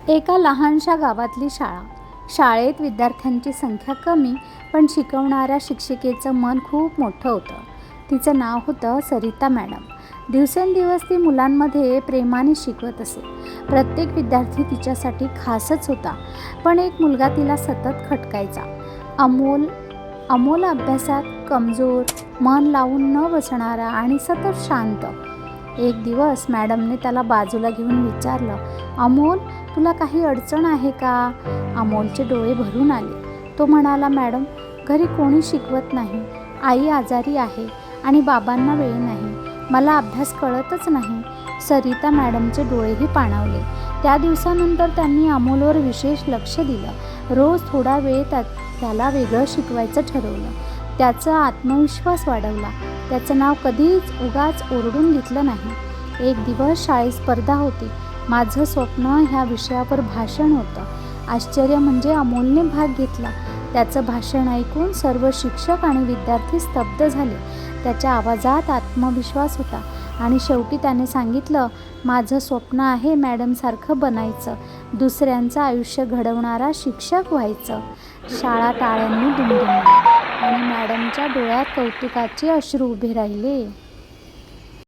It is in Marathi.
एका लहानशा गावातली शाळा. शाळेत विद्यार्थ्यांची संख्या कमी, पण शिकवणाऱ्या शिक्षिकेचं मन खूप मोठं होतं. तिचं नाव होतं सरिता मॅडम. दिवसेंदिवस ती मुलांमध्ये प्रेमाने शिकवत असे. प्रत्येक विद्यार्थी तिच्यासाठी खासच होता. पण एक मुलगा तिला सतत खटकायचा. अमोल अभ्यासात कमजोर, मन लावून न बसणारा आणि सतत शांत. एक दिवस मॅडमने त्याला बाजूला घेऊन विचारलं, अमोल, तुला काही अडचण आहे का? अमोलचे डोळे भरून आले. तो म्हणाला, मॅडम, घरी कोणी शिकवत नाही. आई आजारी आहे आणि बाबांना वेळ नाही. मला अभ्यास कळतच नाही. सरिता मॅडमचे डोळेही पाणावले. त्या दिवसानंतर त्यांनी अमोलवर विशेष लक्ष दिलं. रोज थोडा वेळ त्याला वेगळं शिकवायचं ठरवलं. त्याचा आत्मविश्वास वाढवला. त्याचं नाव कधीच उगाच ओरडून घेतलं नाही. एक दिवस शाळेत स्पर्धा होती. माझं स्वप्न ह्या विषयावर भाषण होतं. आश्चर्य म्हणजे अमोलने भाग घेतला. त्याचं भाषण ऐकून सर्व शिक्षक आणि विद्यार्थी स्तब्ध झाले. त्याच्या आवाजात आत्मविश्वास होता आणि शेवटी त्याने सांगितलं, माझं स्वप्न आहे मॅडमसारखं बनायचं, दुसऱ्यांचं आयुष्य घडवणारा शिक्षक व्हायचं. शाळा टाळ्यांनी दुमदुमली आणि मॅडमच्या डोळ्यात कौतुकाचे अश्रू उभे राहिले.